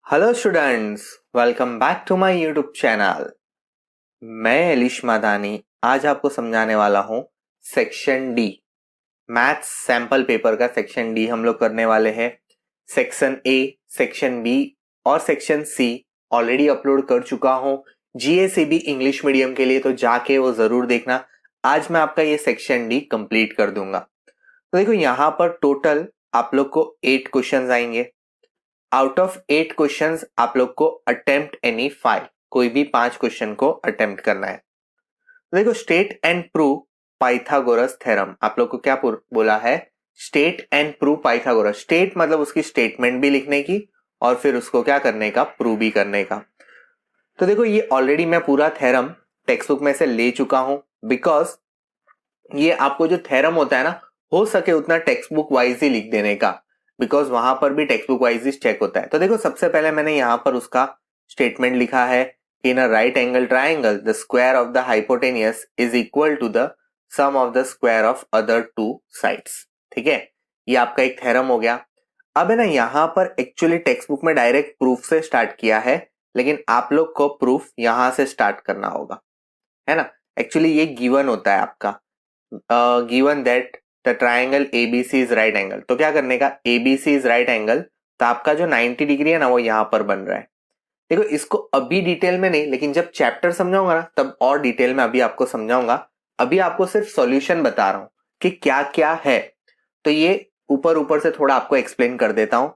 Hello students, welcome back to my YouTube channel. मैं एलिश मादानी आज आपको समझाने वाला हूँ section D, maths sample paper का सेक्शन डी हम लोग करने वाले हैं। सेक्शन ए, सेक्शन बी और सेक्शन सी ऑलरेडी अपलोड कर चुका हूँ जीएसीबी इंग्लिश मीडियम के लिए, तो जाके वो जरूर देखना। आज मैं आपका ये सेक्शन डी कंप्लीट कर दूंगा। तो देखो यहाँ पर टोटल आप लोग को 8 क्वेश्चंस आएंगे। आउट ऑफ 8 क्वेश्चंस आप लोग को अटेम्प्ट एनी 5, कोई भी 5 क्वेश्चन को अटेम्प्ट करना है। तो देखो, state and prove Pythagoras theorem आप लोग को क्या बोला है, state and prove Pythagoras. State मतलब उसकी स्टेटमेंट भी लिखने की और फिर उसको क्या करने का, प्रूव भी करने का। तो देखो ये ऑलरेडी मैं पूरा थ्योरम टेक्स्ट बुक में से ले चुका हूं, बिकॉज ये आपको जो थ्योरम होता है ना, हो सके उतना टेक्स्ट बुक वाइज ही लिख देने का, बिकॉज वहां पर भी टेक्स्ट बुक वाइज ही चेक होता है। तो देखो सबसे पहले मैंने यहां पर उसका स्टेटमेंट लिखा है, in a right angle triangle the square of the hypotenuse is equal to the sum of the square of other two sides. ठीक है, ये आपका एक थ्योरम हो गया। अब है ना, यहां पर एक्चुअली टेक्स्ट बुक में डायरेक्ट प्रूफ से स्टार्ट किया है, लेकिन आप लोग को प्रूफ यहां से स्टार्ट करना होगा, है ना। एक्चुअली ये गिवन होता है आपका, given that the triangle ABC is right angle. तो क्या करने का, एबीसी इज राइट एंगल, तो आपका जो 90 डिग्री है ना वो यहां पर बन रहा है। देखो इसको अभी डिटेल में नहीं, लेकिन जब चैप्टर समझाऊंगा ना तब और डिटेल में अभी आपको समझाऊंगा। अभी आपको सिर्फ सॉल्यूशन बता रहा हूं कि क्या क्या है। तो ये ऊपर ऊपर से थोड़ा आपको एक्सप्लेन कर देता हूं।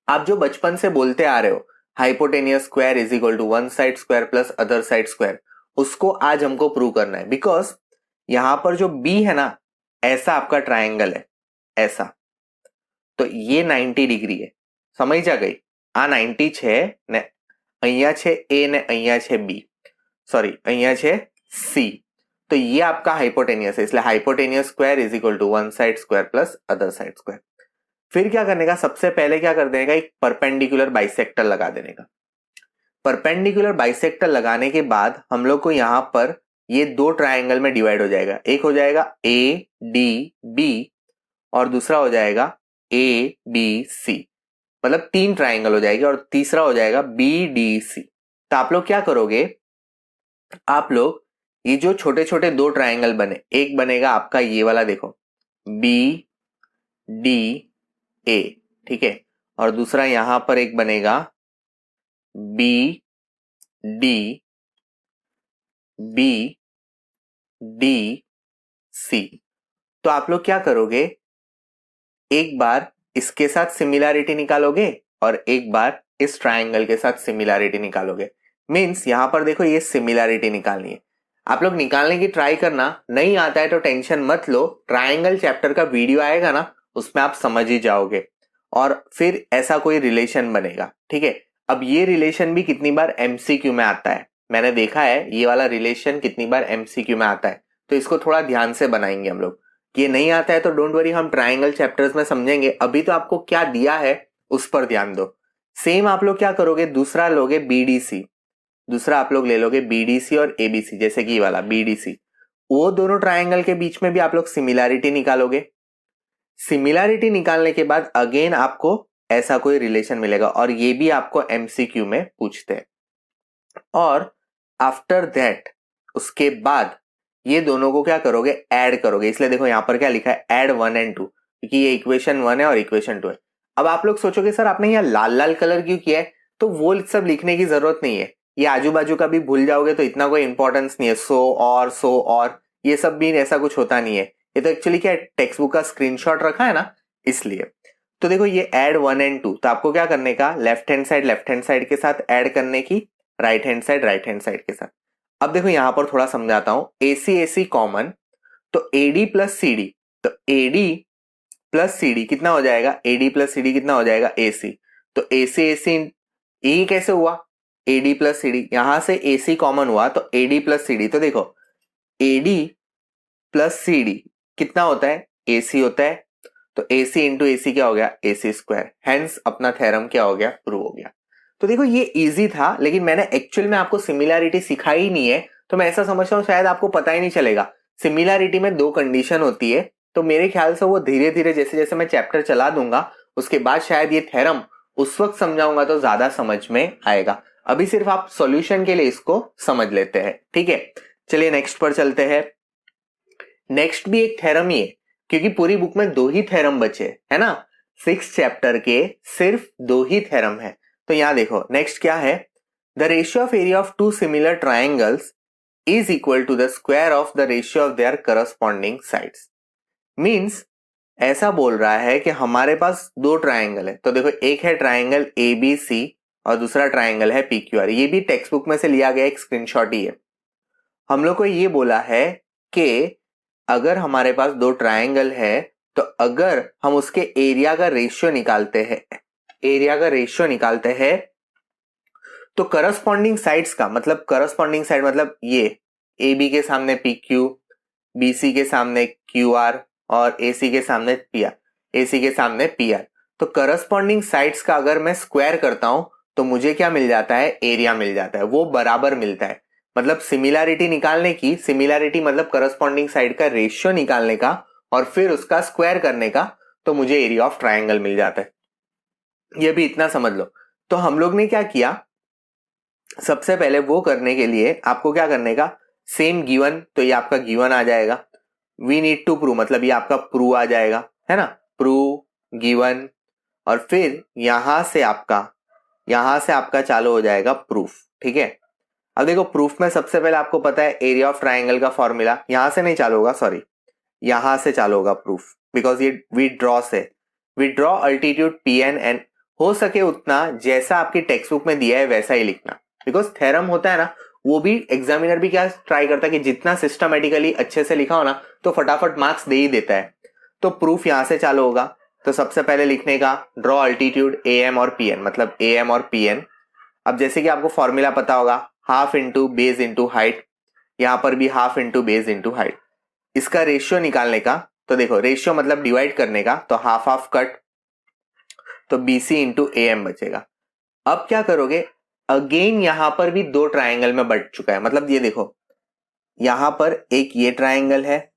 आप जो बचपन से बोलते आ रहे हो, hypotenuse square is equal to one side square plus other side square, उसको आज हमको प्रूव करना है। बिकॉज यहां पर जो बी है ना, ऐसा आपका ट्राइंगल है, ऐसा, तो ये 90 डिग्री है, समझ जा गई। आ 90 છે ને અહીંયા છે ए ने અહીંયા છે बी, सॉरी અહીંયા છે सी। तो ये आपका हाइपोटेनियस है, इसलिए hypotenuse square is equal to one side square plus other side square. फिर क्या करने का, सबसे पहले क्या कर देने का, एक परपेंडिकुलर बाइसेक्टर लगा देने का। परपेंडिकुलर बाइसेक्टर लगाने के बाद हम लोग को यहां पर ये दो ट्राइंगल में डिवाइड हो जाएगा। एक हो जाएगा ए डी बी और दूसरा हो जाएगा ए बी सी, मतलब 3 ट्राइंगल हो जाएगी, और तीसरा हो जाएगा बी डी सी। तो आप लोग क्या करोगे, आप लोग ये जो छोटे छोटे 2 ट्राइंगल बने, एक बनेगा आपका ये वाला, देखो बी डी ए, ठीक है, और दूसरा यहां पर एक बनेगा B D B D C. तो आप लोग क्या करोगे, एक बार इसके साथ सिमिलैरिटी निकालोगे और एक बार इस ट्राइंगल के साथ सिमिलैरिटी निकालोगे। मींस यहां पर देखो ये सिमिलैरिटी निकालनी है, आप लोग निकालने की ट्राई करना। नहीं आता है तो टेंशन मत लो, ट्राइंगल चैप्टर का वीडियो आएगा ना, उसमें आप समझ ही जाओगे और फिर ऐसा कोई रिलेशन बनेगा। ठीक है, अब ये रिलेशन भी कितनी बार एमसीक्यू में आता है, मैंने देखा है ये वाला रिलेशन कितनी बार एमसीक्यू में आता है, तो इसको थोड़ा ध्यान से बनाएंगे हम लोग। ये नहीं आता है तो डोंट वरी, हम ट्राइंगल चैप्टर्स में समझेंगे। अभी तो आपको क्या दिया है उस पर ध्यान दो। सेम आप लोग क्या करोगे, दूसरा लोगे बीडीसी, दूसरा आप लोग ले लोगे बीडीसी और एबीसी, जैसे कि ये वाला बीडीसी। वो दोनों ट्राइंगल के बीच में भी आप लोग सिमिलैरिटी निकालोगे। सिमिलैरिटी निकालने के बाद अगेन आपको ऐसा कोई रिलेशन मिलेगा, और ये भी आपको एमसीक्यू में पूछते हैं। और आफ्टर दैट, उसके बाद ये दोनों को क्या करोगे, ऐड करोगे। इसलिए देखो यहां पर क्या लिखा है, ऐड 1 and 2, क्योंकि ये इक्वेशन 1 है और इक्वेशन 2 है। अब आप लोग सोचोगे सर आपने यहाँ लाल लाल कलर क्यों किया है, तो वो सब लिखने की जरूरत नहीं है, ये आजू बाजू का भी भूल जाओगे तो इतना कोई इंपॉर्टेंस नहीं है। सो और ये सब भी ऐसा कुछ होता नहीं है, ये तो एक्चुअली क्या है, टेक्स्ट बुक का स्क्रीनशॉट रखा है ना, इसलिए। तो देखो ये ऐड 1 and 2, तो आपको क्या करने का, लेफ्ट हैंड साइड के साथ ऐड करने की, राइट हैंड साइड के साथ। अब देखो यहां पर थोड़ा समझाता हूं, AC कॉमन, तो AD प्लस CD, तो AD प्लस CD कितना हो जाएगा, AD प्लस CD कितना हो जाएगा, AC। तो AC ये कैसे हुआ, AD प्लस CD, यहां से AC कॉमन हुआ तो AD प्लस CD। तो देखो AD प्लस CD कितना होता है, AC होता है, तो AC इंटू AC क्या हो गया, AC स्क्वायर। हेंस अपना थ्योरम क्या हो गया, प्रूव हो गया। तो देखो ये इजी था, लेकिन मैंने एक्चुअल में आपको सिमिलैरिटी सिखाई ही नहीं है, तो मैं ऐसा समझता हूँ शायद आपको पता ही नहीं चलेगा। सिमिलैरिटी में 2 कंडीशन होती है, तो मेरे ख्याल से वो धीरे धीरे जैसे जैसे मैं चैप्टर चला दूंगा उसके बाद शायद ये थ्योरम उस वक्त समझाऊंगा तो ज्यादा समझ में आएगा। अभी सिर्फ आप सॉल्यूशन के लिए इसको समझ लेते हैं, ठीक है। चलिए नेक्स्ट पर चलते हैं। नेक्स्ट भी एक थ्योरम ही है, क्योंकि पूरी बुक में 2 ही थ्योरम बचे है ना, 6 चैप्टर के सिर्फ 2 ही थ्योरम है। तो यहां देखो नेक्स्ट क्या है, the ratio of area of 2 similar triangles is equal to the square of the ratio of their corresponding sides. Means ऐसा बोल रहा है कि हमारे पास 2 ट्राइंगल है, तो देखो एक है ट्राइंगल ABC और दूसरा ट्राइंगल है PQR। ये भी टेक्स्ट बुक में से लिया गया एक स्क्रीनशॉट ही है। हम लोग को ये बोला है कि अगर हमारे पास 2 ट्राइंगल है तो अगर हम उसके एरिया का रेशियो निकालते हैं तो करस्पॉन्डिंग साइड्स का मतलब, करस्पॉन्डिंग साइड मतलब ये AB के सामने PQ, BC के सामने QR और AC के सामने PR। तो करस्पॉन्डिंग साइड्स का अगर मैं स्क्वायर करता हूं तो मुझे क्या मिल जाता है, एरिया मिल जाता है, वो बराबर मिलता है। मतलब सिमिलैरिटी निकालने की, सिमिलैरिटी मतलब करस्पॉन्डिंग साइड का रेशियो निकालने का और फिर उसका स्क्वायर करने का, तो मुझे एरिया ऑफ ट्राइंगल मिल जाता है। ये भी इतना समझ लो। तो हम लोग ने क्या किया, सबसे पहले वो करने के लिए आपको क्या करने का, सेम गिवन, तो ये आपका गिवन आ जाएगा। वी नीड टू प्रूव मतलब ये आपका प्रूव आ जाएगा, है ना, प्रूव गिवन। और फिर यहां से आपका चालू हो जाएगा प्रूफ, ठीक है। अब देखो प्रूफ में सबसे पहले आपको पता है एरिया ऑफ ट्राइंगल का फॉर्मूला, यहां से नहीं चालू होगा, सॉरी यहां से चालू होगा प्रूफ, बिकॉज ये we draw altitude PN and हो सके उतना जैसा आपकी टेक्स्ट बुक में दिया है वैसा ही लिखना, बिकॉज थ्योरम होता है ना, वो भी एग्जामिनर भी क्या ट्राई करता है कि जितना सिस्टमेटिकली अच्छे से लिखा हो ना तो फटाफट मार्क्स दे ही देता है। तो प्रूफ यहां से चालू होगा, तो सबसे पहले लिखने का ड्रॉ अल्टीट्यूड AM और PN, मतलब AM और PN। अब जैसे कि आपको फॉर्मूला पता होगा, half into base into height, यहां पर भी half into base into height. इसका रेशियो निकालने का, तो देखो रेशियो मतलब डिवाइड करने का, तो हाफ हाफ कट, तो BC इंटू AM बचेगा। अब क्या करोगे, अगेन यहां पर भी 2 ट्राइंगल में बट चुका है, मतलब ये देखो यहां पर एक ये ट्राइंगल है,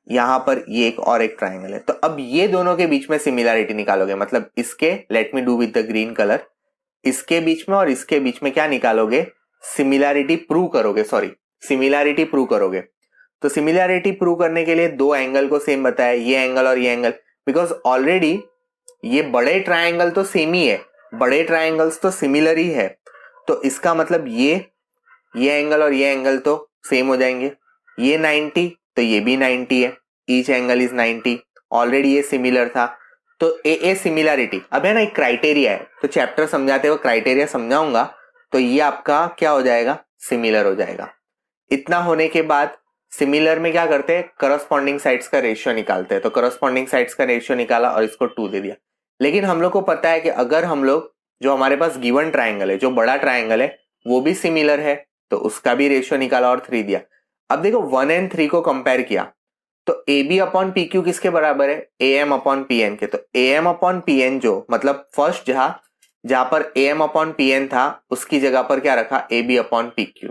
यहां पर ये एक ट्राइंगल है। तो अब ये दोनों के बीच में सिमिलैरिटी निकालोगे, मतलब इसके, let me do with the green colour, इसके बीच में और इसके बीच में क्या निकालोगे, सिमिलैरिटी प्रूव करोगे। तो सिमिलैरिटी प्रूव करने के लिए 2 एंगल को सेम बताया, ये एंगल और ये एंगल, बिकॉज ऑलरेडी ये बड़े ट्राइंगल तो सेम ही है, बड़े ट्राइंगल्स तो सिमिलर ही है, तो इसका मतलब ये एंगल और ये एंगल तो सेम हो जाएंगे। ये 90 तो ये भी 90 है, ईच एंगल इज 90, ऑलरेडी ये सिमिलर था, तो ए सिमिलैरिटी। अब है ना एक क्राइटेरिया है, तो चैप्टर समझाते हुए क्राइटेरिया समझाऊंगा, तो ये आपका क्या हो जाएगा, सिमिलर हो जाएगा। इतना होने के बाद सिमिलर में क्या करते हैं, करस्पॉन्डिंग साइड्स का रेशियो निकालते हैं, तो करस्पॉन्डिंग साइड्स का रेशियो निकाला और इसको 2 दे दिया। लेकिन हम लोग को पता है कि अगर हम लोग, जो हमारे पास गिवन ट्राइंगल है, जो बड़ा ट्राइंगल है वो भी सिमिलर है, तो उसका भी रेशियो निकाला और 3 दिया। अब देखो 1 and 3 को कंपेयर किया, तो AB अपॉन PQ किसके बराबर है, AM अपॉन PN के। तो AM अपॉन PN जो मतलब फर्स्ट जहां पर AM अपॉन PN था उसकी जगह पर क्या रखा, AB अपॉन PQ।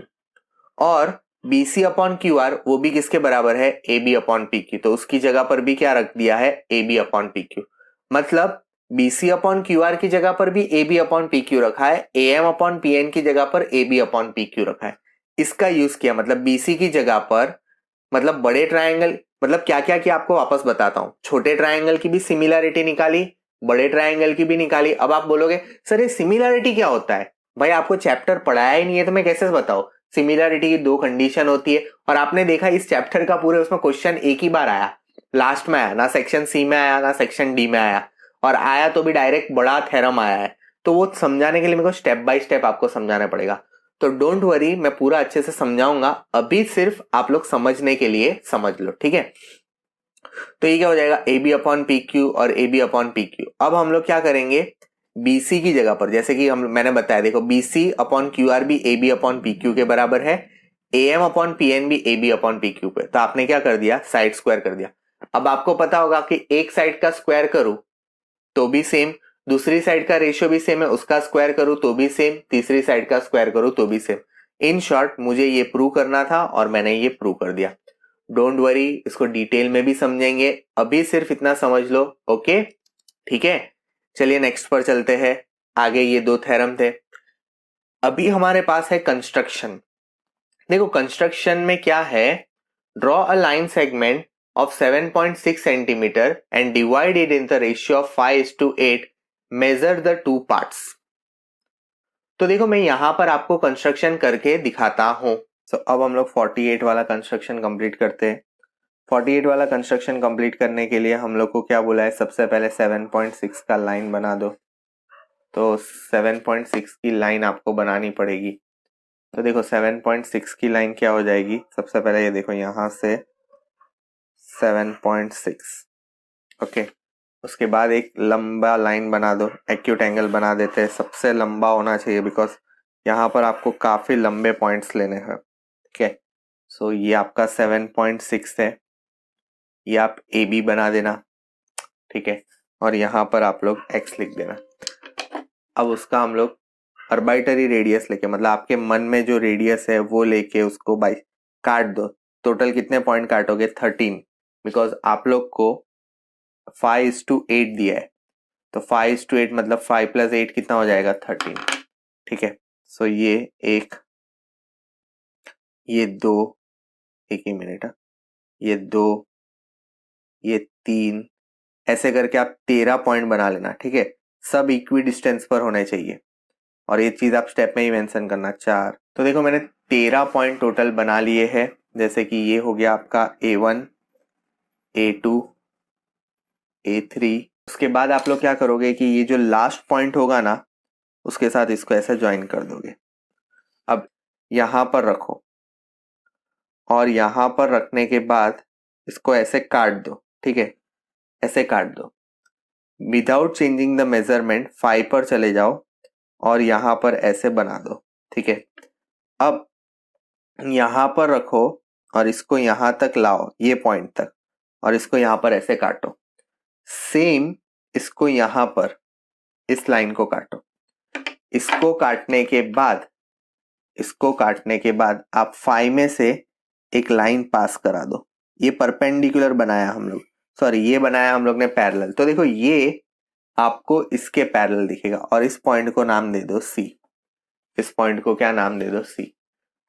और BC अपॉन QR वो भी किसके बराबर है, AB अपॉन PQ, तो उसकी जगह पर भी क्या रख दिया है, AB अपॉन PQ। मतलब BC अपॉन QR की जगह पर भी AB अपॉन PQ रखा है, AM अपॉन PN की जगह पर AB अपॉन PQ रखा है। इसका यूज किया, मतलब BC की जगह पर, मतलब बड़े ट्राइंगल, मतलब क्या क्या किया आपको वापस बताता हूं, छोटे ट्राइंगल की भी सिमिलैरिटी निकाली, बड़े ट्राइंगल की भी निकाली। अब आप बोलोगे सर ये सिमिलैरिटी क्या होता है, भाई आपको चैप्टर पढ़ाया ही नहीं है तो मैं कैसे बताऊं। सिमिलैरिटी की 2 कंडीशन होती है, और आपने देखा इस चैप्टर का पूरे उसमें क्वेश्चन एक ही बार आया, लास्ट में आया, ना सेक्शन C में आया ना सेक्शन D में आया, और आया तो भी डायरेक्ट बड़ा थ्योरम आया है। तो वो समझाने के लिए मेरे को स्टेप बाय स्टेप आपको समझाना पड़ेगा, तो डोंट वरी, मैं पूरा अच्छे से समझाऊंगा, अभी सिर्फ आप लोग समझने के लिए समझ लो, ठीक है। तो ये क्या हो जाएगा, AB अपॉन PQ और AB अपॉन PQ। अब हम लोग क्या करेंगे, BC की जगह पर, जैसे कि मैंने बताया, देखो BC अपॉन QR भी AB अपॉन PQ के बराबर है, AM अपॉन PN भी AB अपॉन PQ पे, तो आपने क्या कर दिया, साइड स्क्वायर कर दिया। अब आपको पता होगा कि एक साइड का स्क्वायर करूं तो भी सेम, दूसरी साइड का रेशियो भी सेम है, उसका स्क्वायर करूं तो भी सेम, तीसरी साइड का स्क्वायर करूं तो भी सेम। इन शॉर्ट मुझे ये प्रूव करना था और मैंने ये प्रूव कर दिया। डोंट वरी, इसको डिटेल में भी समझेंगे, अभी सिर्फ इतना समझ लो, ओके, ठीक है। चलिए नेक्स्ट पर चलते हैं। आगे ये दो थ्योरम थे। अभी हमारे पास है कंस्ट्रक्शन। देखो कंस्ट्रक्शन में क्या है, draw a line segment of 7.6 centimetre and divide it in the ratio of 5:8, measure the two parts. तो देखो मैं यहां पर आपको कंस्ट्रक्शन करके दिखाता हूं। तो अब हम लोग 48 वाला कंस्ट्रक्शन कंप्लीट करते हैं। 48 वाला कंस्ट्रक्शन कंप्लीट करने के लिए हम लोग को क्या बोला है, सबसे पहले 7.6 का लाइन बना दो। तो 7.6 की लाइन आपको बनानी पड़ेगी। तो देखो 7.6 की लाइन क्या हो जाएगी, सबसे पहले ये देखो यहां से 7.6, ओके। उसके बाद एक लंबा लाइन बना दो, एक्यूट एंगल बना देते हैं, सबसे लंबा होना चाहिए बिकॉज यहाँ पर आपको काफी लंबे पॉइंट्स लेने हैं, ठीक है। सो ये आपका 7.6 है, ये आप ए बी बना देना, ठीक है। और यहाँ पर आप लोग एक्स लिख देना। अब उसका हम लोग अर्बिटरी रेडियस लेके, मतलब आपके मन में जो रेडियस है वो लेके उसको बाई काट दो। टोटल कितने पॉइंट काटोगे, 13, बिकॉज आप लोग को 5:8 दिया है। तो 5:8 मतलब 5 + 8 कितना हो जाएगा, 13, ठीक है। सो ये एक, ये दो, एक ही मिनट, ये दो, ये तीन, ऐसे करके आप 13 पॉइंट बना लेना, ठीक है। सब इक्वी डिस्टेंस पर होने चाहिए और ये चीज आप स्टेप में ही मेंशन करना, 4। तो देखो मैंने 13 पॉइंट टोटल बना लिए हैं। जैसे कि ये हो गया आपका A1, A2, A3। उसके बाद आप लोग क्या करोगे कि ये जो लास्ट पॉइंट होगा ना, उसके साथ इसको ऐसे ज्वाइन कर दोगे। अब यहां पर रखो और यहां पर रखने के बाद इसको ऐसे काट दो, ठीक है, ऐसे काट दो। विदाउट चेंजिंग द मेजरमेंट 5 पर चले जाओ और यहां पर ऐसे बना दो, ठीक है। अब यहां पर रखो और इसको यहां तक लाओ, ये पॉइंट तक, और इसको यहां पर ऐसे काटो। सेम इसको यहां पर इस लाइन को काटो। इसको काटने के बाद, इसको काटने के बाद आप 5 में से एक लाइन पास करा दो। ये परपेंडिकुलर बनाया हम लोग, सॉरी ये बनाया हम लोग ने पैरेलल। तो देखो ये आपको इसके पैरेलल दिखेगा और इस पॉइंट को नाम दे दो सी। इस पॉइंट को क्या नाम दे दो, सी।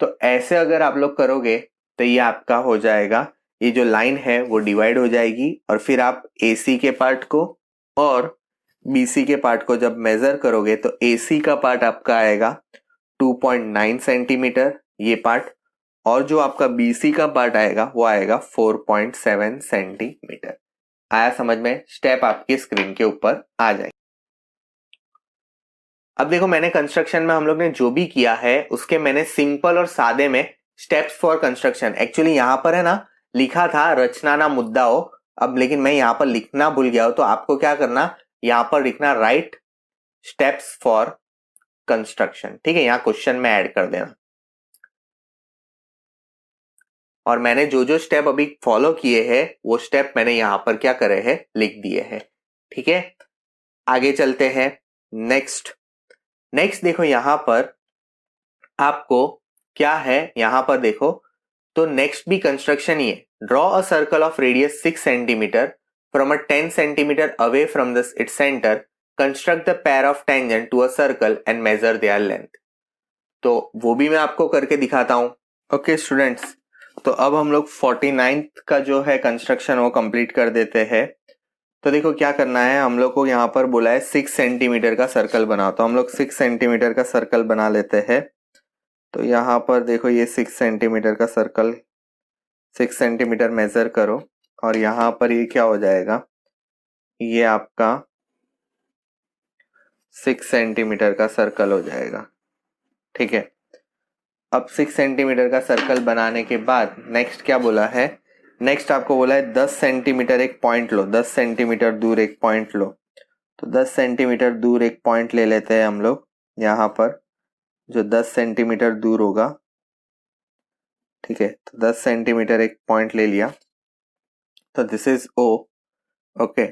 तो ऐसे अगर आप लोग करोगे तो ये आपका हो जाएगा, ये जो लाइन है वो डिवाइड हो जाएगी और फिर आप AC के पार्ट को और BC के पार्ट को जब मेजर करोगे तो AC का पार्ट आपका आएगा 2.9 सेंटीमीटर ये पार्ट, और जो आपका BC का पार्ट आएगा वो आएगा 4.7 सेंटीमीटर। आया समझ में? स्टेप आपकी स्क्रीन के ऊपर आ जाए। अब देखो मैंने कंस्ट्रक्शन में हम लोग ने जो भी किया है उसके मैंने सिंपल और सादे में स्टेप्स फॉर कंस्ट्रक्शन, एक्चुअली यहां पर है ना लिखा था रचना ना मुद्दा हो, अब लेकिन मैं यहां पर लिखना भूल गया हूं। तो आपको क्या करना, यहां पर लिखना राइट स्टेप्स फॉर कंस्ट्रक्शन, ठीक है। यहां क्वेश्चन में ऐड कर देना। और मैंने जो जो स्टेप अभी फॉलो किए हैं वो स्टेप मैंने यहां पर क्या करे हैं, लिख दिए हैं, ठीक है। आगे चलते हैं। नेक्स्ट देखो यहां पर आपको क्या है, यहां पर देखो तो नेक्स्ट भी कंस्ट्रक्शन ही है। Draw a circle of radius 6 centimetre from a 10 centimetre away from the its centre, construct the pair of tangent to a circle and measure their length. तो वो भी मैं आपको करके दिखाता हूं। ओके स्टूडेंट्स, तो अब हम लोग 49th का जो है कंस्ट्रक्शन वो कंप्लीट कर देते हैं। तो देखो क्या करना है, हम लोग को यहाँ पर बोला है 6 सेंटीमीटर का सर्कल बनाओ। तो हम लोग 6 सेंटीमीटर का सर्कल बना लेते हैं। तो यहाँ पर देखो ये 6 सेंटीमीटर का सर्कल, 6 सेंटीमीटर मेजर करो और यहाँ पर ये क्या हो जाएगा, ये आपका 6 सेंटीमीटर का सर्कल हो जाएगा, ठीक है। अब 6 सेंटीमीटर का सर्कल बनाने के बाद नेक्स्ट क्या बोला है, नेक्स्ट आपको बोला है 10 सेंटीमीटर एक पॉइंट लो, 10 सेंटीमीटर दूर एक पॉइंट लो। तो 10 सेंटीमीटर दूर एक पॉइंट ले लेते हैं हम लोग। यहाँ पर जो 10 सेंटीमीटर दूर होगा, ठीक है, तो 10 सेंटीमीटर एक पॉइंट ले लिया। तो दिस इज O, ओके।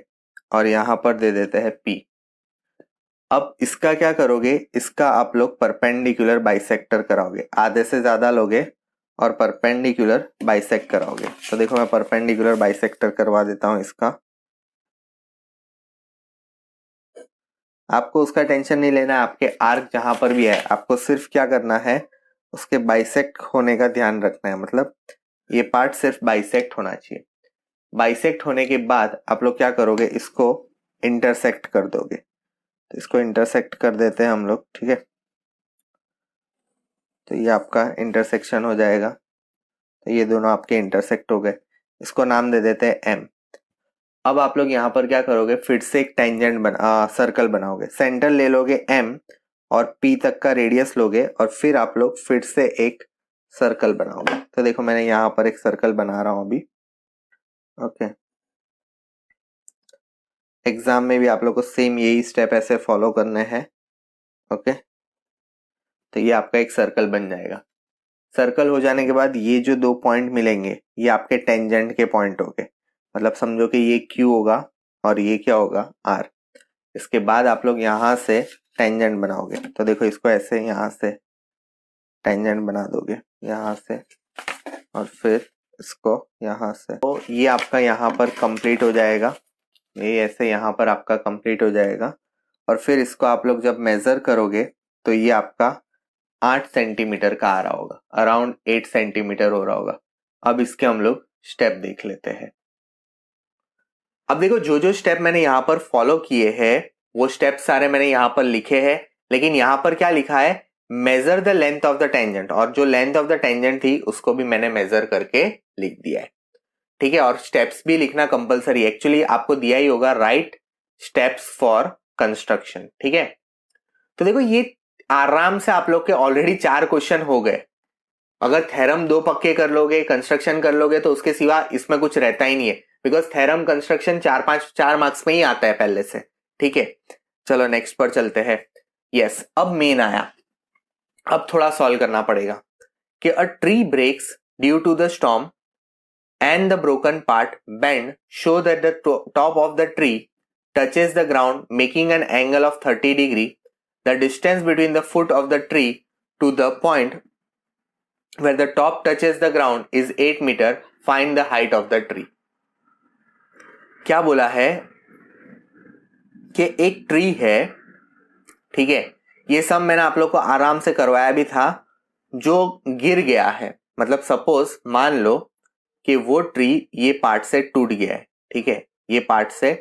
और यहाँ पर दे देते हैं P। अब इसका क्या करोगे, इसका आप लोग परपेंडिकुलर बाइसेक्टर कराओगे, आधे से ज्यादा लोगे और परपेंडिकुलर बाइसेक्ट कराओगे। तो देखो मैं परपेंडिकुलर बाइसेक्टर करवा देता हूं इसका। आपको उसका टेंशन नहीं लेना है। आपके आर्क जहां पर भी है आपको सिर्फ क्या करना है, उसके बाइसेक्ट होने का ध्यान रखना है। मतलब ये पार्ट सिर्फ बाइसेक्ट होना चाहिए। बाइसेक्ट होने के बाद आप लोग क्या करोगे, इसको इंटरसेक्ट कर दोगे। तो इसको इंटरसेक्ट कर देते हैं हम लोग, ठीक है। तो ये आपका इंटरसेक्शन हो जाएगा। तो ये दोनों आपके इंटरसेक्ट हो गए, इसको नाम दे देते हैं एम। अब आप लोग यहाँ पर क्या करोगे, फिर से एक टेंजेंट सर्कल बनाओगे। सेंटर ले लोगे एम और पी तक का रेडियस लोगे और फिर आप लोग फिर से एक सर्कल बनाओगे। तो देखो मैंने यहाँ पर एक सर्कल बना रहा हूं अभी, ओके। एग्जाम में भी आप लोग को सेम यही स्टेप ऐसे फॉलो करने हैं, ओके। तो ये आपका एक सर्कल बन जाएगा। सर्कल हो जाने के बाद ये जो दो पॉइंट मिलेंगे ये आपके टेंजेंट के पॉइंट हो गए। मतलब समझो कि ये Q होगा और ये क्या होगा, R। इसके बाद आप लोग यहाँ से टेंजेंट बनाओगे। तो देखो इसको ऐसे यहाँ से टेंजेंट बना दोगे यहाँ से और फिर इसको यहाँ से। तो ये आपका यहाँ पर कंप्लीट हो जाएगा। ये ऐसे यहाँ पर आपका कंप्लीट हो जाएगा और फिर इसको आप लोग जब मेजर करोगे तो ये आपका 8 सेंटीमीटर का आ रहा होगा, अराउंड 8 सेंटीमीटर हो रहा होगा। अब इसके हम लोग स्टेप देख लेते हैं। अब देखो जो जो स्टेप मैंने यहाँ पर फॉलो किए हैं वो स्टेप सारे मैंने यहाँ पर लिखे हैं, लेकिन यहाँ पर क्या लिखा है, measure the length of the tangent. और जो लेंथ ऑफ द टेंजेंट थी उसको भी मैंने मेजर करके लिख दिया है, ठीक है। और स्टेप्स भी लिखना कंपलसरी, एक्चुअली आपको दिया ही होगा राइट स्टेप्स फॉर कंस्ट्रक्शन, ठीक है। तो देखो ये आराम से आप लोग के ऑलरेडी 4 क्वेश्चन हो गए। अगर थेरम 2 पक्के कर लोगे, कंस्ट्रक्शन कर लोगे तो उसके सिवा इसमें कुछ रहता ही नहीं है, बिकॉज थेरम कंस्ट्रक्शन 4 मार्क्स में ही आता है पहले से, ठीक है। चलो नेक्स्ट पर चलते हैं। यस, अब मेन आया। अब थोड़ा सॉल्व करना पड़ेगा कि a tree breaks due to the storm and the broken part bend show that the top of the tree touches the ground making an angle of 30 degree. The distance between the foot of the tree to the point where the top touches the ground is 8 meter. Find the height of the tree. क्या बोला है कि एक tree है, ठीक है। ये सब मैंने आप लोग को आराम से करवाया भी था, जो गिर गया है। मतलब सपोज मान लो कि वो ट्री ये पार्ट से टूट गया है, ठीक है। ये पार्ट से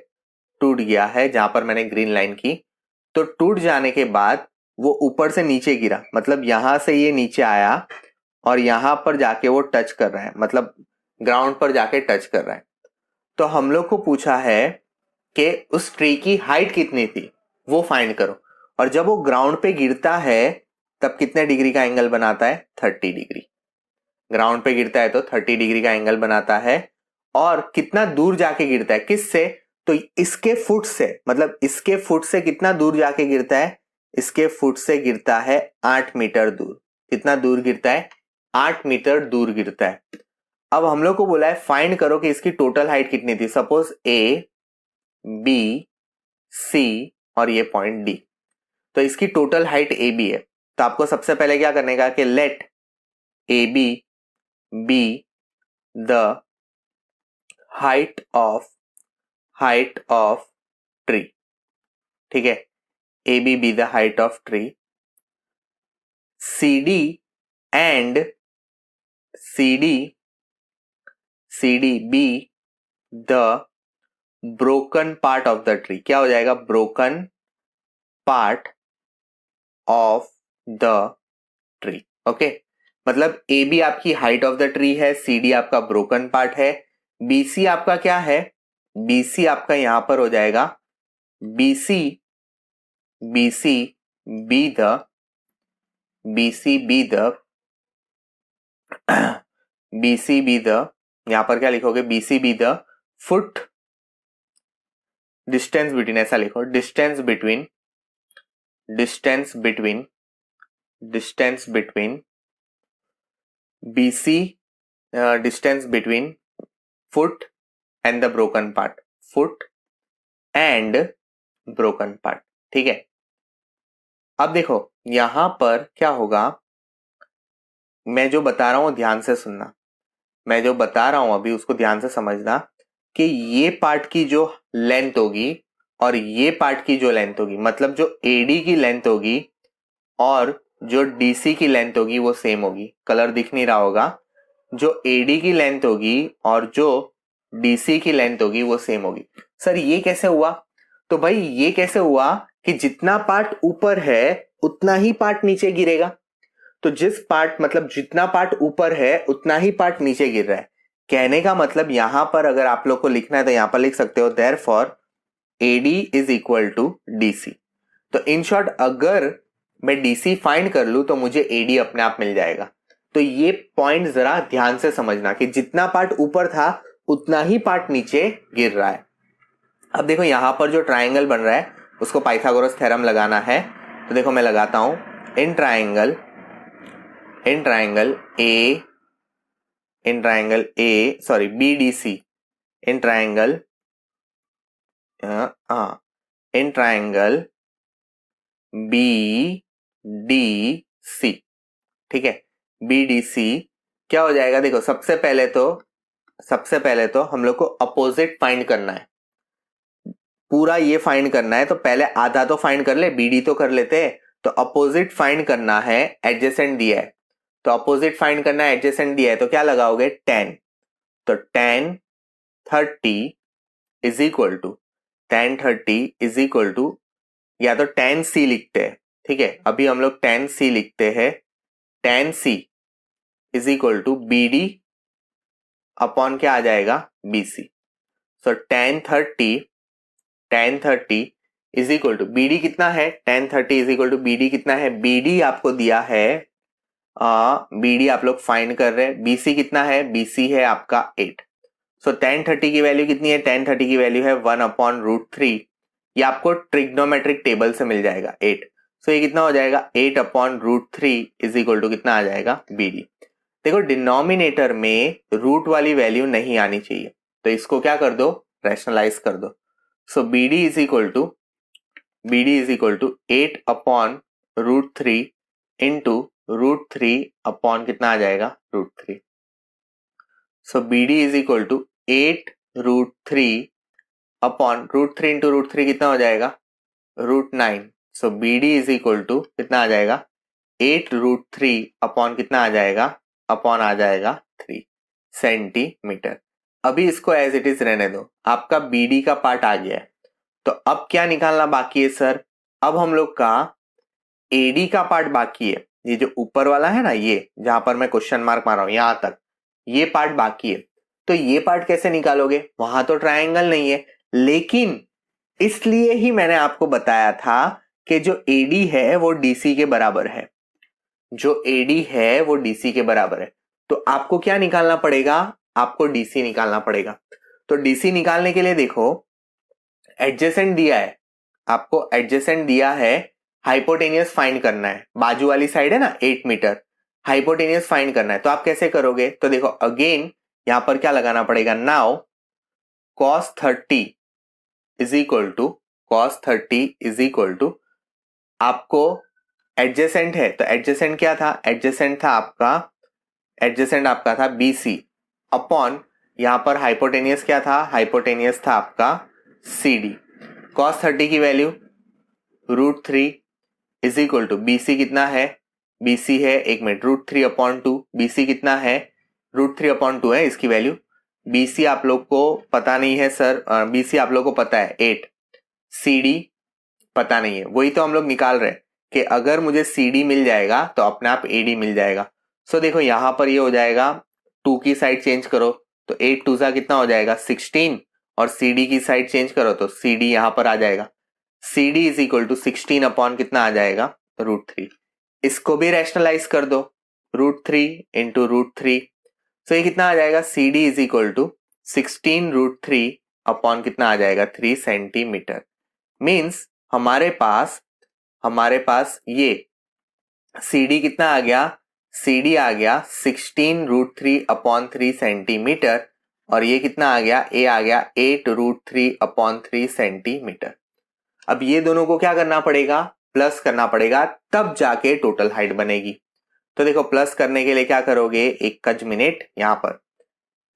टूट गया है जहां पर मैंने ग्रीन लाइन की। तो टूट जाने के बाद वो ऊपर से नीचे गिरा, मतलब यहां से ये नीचे आया और यहां पर जाके वो टच कर रहा है, मतलब ग्राउंड पर जाके टच कर रहा है। तो हम लोग को पूछा है कि उस ट्री की हाइट कितनी थी वो फाइंड करो। और जब वो ग्राउंड पे गिरता है तब कितने डिग्री का एंगल बनाता है, 30 डिग्री। ग्राउंड पे गिरता है तो 30 डिग्री का एंगल बनाता है। और कितना दूर जाके गिरता है, किससे, तो इसके फुट से, मतलब इसके फुट से कितना दूर जाके गिरता है, इसके फुट से गिरता है 8 मीटर दूर। कितना दूर गिरता है, 8 मीटर दूर गिरता है। अब हम लोग को बोला है फाइंड करो कि इसकी टोटल हाइट कितनी थी। सपोज ए, बी, सी और ये पॉइंट डी। तो इसकी टोटल हाइट ए बी है। तो आपको सबसे पहले क्या करने का कि let A B be the height of tree, ठीक है। A B be the height of tree, C D be the broken part of the tree. क्या हो जाएगा, broken part of the tree, okay. मतलब ए बी आपकी height of the tree है, C D आपका broken part है, BC आपका क्या है, बीसी आपका यहां पर हो जाएगा बीसी बी द यहां पर क्या लिखोगे, BC be the foot distance between, ऐसा लिखो, distance between BC, distance between foot and the broken part, foot and broken part, ठीक है। अब देखो यहां पर क्या होगा, मैं जो बता रहा हूं ध्यान से सुनना, मैं जो बता रहा हूं अभी उसको ध्यान से समझना कि ये पार्ट की जो लेंथ होगी और ये पार्ट की जो लेंथ होगी, मतलब जो AD की लेंथ होगी और जो DC की लेंथ होगी वो सेम होगी। कलर दिख नहीं रहा होगा, जो AD की लेंथ होगी और जो DC की लेंथ होगी वो सेम होगी। सर ये कैसे हुआ? तो भाई ये कैसे हुआ कि जितना पार्ट ऊपर है उतना ही पार्ट नीचे गिरेगा। तो जिस पार्ट मतलब जितना पार्ट ऊपर है उतना ही पार्ट नीचे गिर रहा है। कहने का मतलब यहां पर अगर आप लोग को लिखना है तो यहां पर लिख सकते हो therefore AD is equal to DC। तो इन शॉर्ट अगर मैं DC फाइंड कर लूं तो मुझे AD अपने आप मिल जाएगा। तो ये पॉइंट जरा ध्यान से समझना कि जितना पार्ट ऊपर था उतना ही पार्ट नीचे गिर रहा है। अब देखो यहां पर जो ट्राइंगल बन रहा है उसको पाइथागोरस थ्योरम लगाना है। तो देखो मैं लगाता हूं, in triangle BDC, in triangle BDC, ठीक है। BDC क्या हो जाएगा? देखो सबसे पहले तो हम लोग को अपोजिट फाइंड करना है। पूरा ये फाइंड करना है तो पहले आधा तो फाइंड कर ले, BD तो कर लेते हैं। तो अपोजिट फाइंड करना है, एडजेसेंट दिया है तो अपोजिट फाइंड करना है, एडजेसेंट दिया है तो क्या लगाओगे? 10। तो 10 30 इज इक्वल टू या तो 10C लिखते हैं, ठीक है। अभी हम लोग 10C लिखते हैं। 10C is equal to BD upon क्या आ जाएगा? BC। So 1030 is equal to BD कितना है? 1030 इज इक्वल टू BD कितना है? BD आपको दिया है, BD आप लोग फाइंड कर रहे हैं। BC कितना है? BC है आपका 8। सो 1030 की वैल्यू कितनी है? 1030 की वैल्यू है 1/√3। ये आपको ट्रिग्नोमेट्रिक टेबल से मिल जाएगा 8। सो ये कितना हो जाएगा? 8/√3 इज इक्वल टू कितना आ जाएगा? BD। देखो डिनोमिनेटर में रूट वाली वैल्यू नहीं आनी चाहिए, तो इसको क्या कर दो? रैशनलाइज कर दो। So BD is equal to 8/√3 into √3 upon कितना आ जाएगा? √3। So BD is equal to 8√3 upon √3 into √3 कितना हो जाएगा? √9। So BD is equal to कितना आ जाएगा? 8√3 अपॉन कितना आ जाएगा? अपॉन आ जाएगा 3 सेंटीमीटर। अभी इसको एज इट इज रहने दो, आपका BD का पार्ट आ गया है। तो अब क्या निकालना बाकी है सर? अब हम लोग का AD का पार्ट बाकी है। ये जो ऊपर वाला है ना, ये जहां पर मैं क्वेश्चन मार्क मार रहा हूं यहां तक, ये पार्ट बाकी है। तो ये पार्ट कैसे निकालोगे? वहां तो ट्रायंगल नहीं है, लेकिन इसलिए ही मैंने आपको बताया था कि जो AD है वो DC के बराबर है। जो AD है वो DC के बराबर है। तो आपको क्या निकालना पड़ेगा? आपको DC निकालना पड़ेगा। तो DC निकालने के लिए देखो एडजेसेंट दिया है, आपको एडजेसेंट दिया है, हाइपोटेनियस फाइंड करना है। बाजू वाली साइड है ना 8 मीटर, हाइपोटेनियस फाइंड करना है। तो आप कैसे करोगे? तो देखो अगेन यहां पर क्या लगाना पड़ेगा? Now cos 30 is equal to आपको एडजेसेंट है तो एडजेसेंट क्या था? एडजेसेंट आपका था BC अपॉन यहां पर हाइपोटेनियस क्या था? हाइपोटेनियस था आपका CD। cos 30 की value √3 is equal to BC कितना है? BC है, एक मिनट, √3/2। BC कितना है? √3/2 है इसकी वैल्यू। BC आप लोग को पता नहीं है सर, BC आप लोग को पता है 8, CD पता नहीं है। वही तो हम लोग निकाल रहे हैं कि अगर मुझे CD मिल जाएगा तो अपने आप AD मिल जाएगा। सो देखो यहां पर ये हो जाएगा, 2 की साइड चेंज करो तो 8 2 सा कितना हो जाएगा? 16, और CD की साइड चेंज करो तो CD यहां पर आ जाएगा। CD is equal to 16 upon कितना आ जाएगा? √3। इसको भी रैशनलाइज कर दो, √3 इंटू √3। सो ये कितना आ जाएगा? CD is equal to 16√3 upon कितना आ जाएगा? 3 सेंटीमीटर। मीन्स हमारे पास ये CD कितना आ गया? CD आ गया 16√3 अपॉन 3 सेंटीमीटर, और ये कितना आ गया? A आ गया 8√3 अपॉन 3 सेंटीमीटर। अब ये दोनों को क्या करना पड़ेगा? प्लस करना पड़ेगा, तब जाके टोटल हाइट बनेगी। तो देखो प्लस करने के लिए क्या करोगे? एक मिनट, यहां पर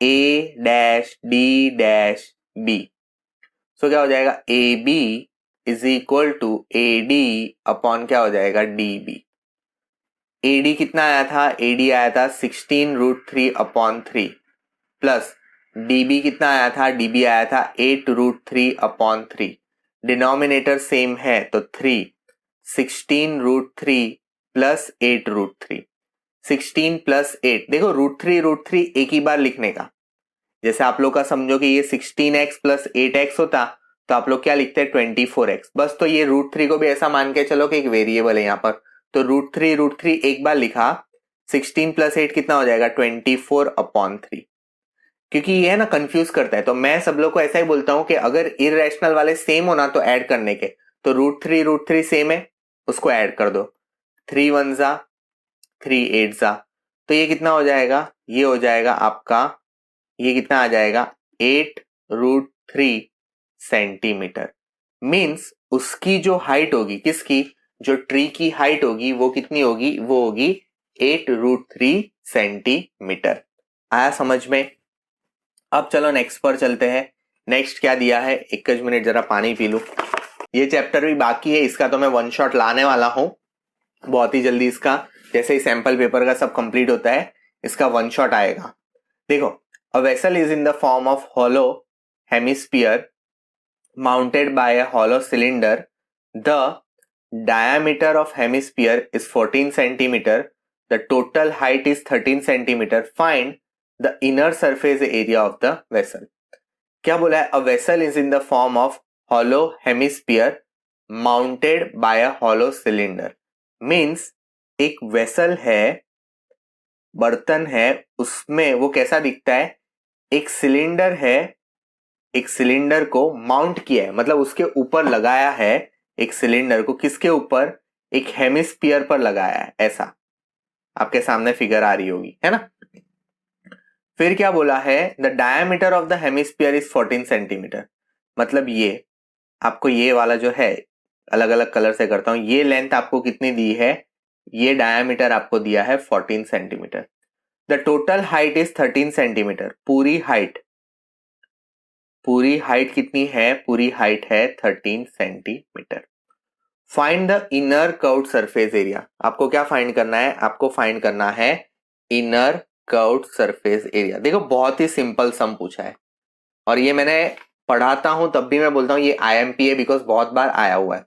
A dash D dash B, so क्या हो जाएगा, A B is equal to A D upon क्या हो जाएगा, डी बी। ए डी कितना आया था, ए डी आया था 16√3 अपॉन 3 प्लस डी बी कितना आया था, डी बी आया था 8√3 अपॉन 3। डिनोमिनेटर सेम है तो 3, 16√3 प्लस 8√3, 16 प्लस 8, देखो √3 एक ही बार लिखने का। जैसे आप लोग का समझो कि ये 16x प्लस 8x होता तो आप लोग क्या लिखते हैं 24x, बस। तो ये √3 को भी ऐसा मान के चलो कि एक वेरिएबल है यहाँ पर, तो √3 एक बार लिखा, 16 प्लस 8 कितना हो जाएगा 24 अपॉन 3। क्योंकि ये है ना कंफ्यूज करता है, तो मैं सब लोग को ऐसा ही बोलता हूं कि अगर इरेशनल वाले सेम हो ना तो ऐड करने के, तो √3 सेम है उसको ऐड कर दो, 3 1 जा 3 8 जा, तो ये कितना हो जाएगा, ये हो जाएगा आपका, ये कितना आ जाएगा 8√3 सेंटीमीटर। मीन्स उसकी जो हाइट होगी, किसकी, जो ट्री की हाइट होगी वो कितनी होगी, वो होगी 8√3 सेंटीमीटर। आया समझ में। अब चलो नेक्स्ट पर चलते हैं। नेक्स्ट क्या दिया है, एक मिनट जरा पानी पी लूं। ये चैप्टर भी बाकी है, इसका तो मैं वन शॉट लाने वाला हूं बहुत ही जल्दी। इसका जैसे ही सैंपल पेपर का सब कंप्लीट होता है इसका वन शॉट आएगा। देखो, a vessel is in the form of hollow hemisphere mounted by a hollow cylinder. The diameter of hemisphere is 14 centimeter. The total height is 13 centimeter. Find the inner surface area of the vessel. क्या बोला है, a vessel is in the form of hollow hemisphere mounted by a hollow cylinder. Means एक vessel है, बर्तन है, उसमें वो कैसा दिखता है, एक सिलेंडर है, एक सिलेंडर को माउंट किया है, मतलब उसके ऊपर लगाया है एक सिलेंडर को, किसके ऊपर, एक हेमिस्फीयर पर लगाया है। ऐसा आपके सामने फिगर आ रही होगी, है ना। फिर क्या बोला है, the diameter of the hemisphere is 14 centimetre. मतलब ये आपको ये वाला जो है, अलग अलग कलर से करता हूं, ये लेंथ आपको कितनी दी है, ये डायमीटर आपको दिया है 14 centimetre. The total height is 13 centimetre. पूरी हाइट कितनी है, पूरी हाइट है 13 centimetre. Find the inner curved surface area. आपको क्या फाइंड करना है, आपको फाइंड करना है इनर कर्व्ड सरफेस एरिया। देखो बहुत ही सिंपल सम पूछा है, और ये मैंने पढ़ाता हूं तब भी मैं बोलता हूं ये आईएमपी है, बिकॉज बहुत बार आया हुआ है।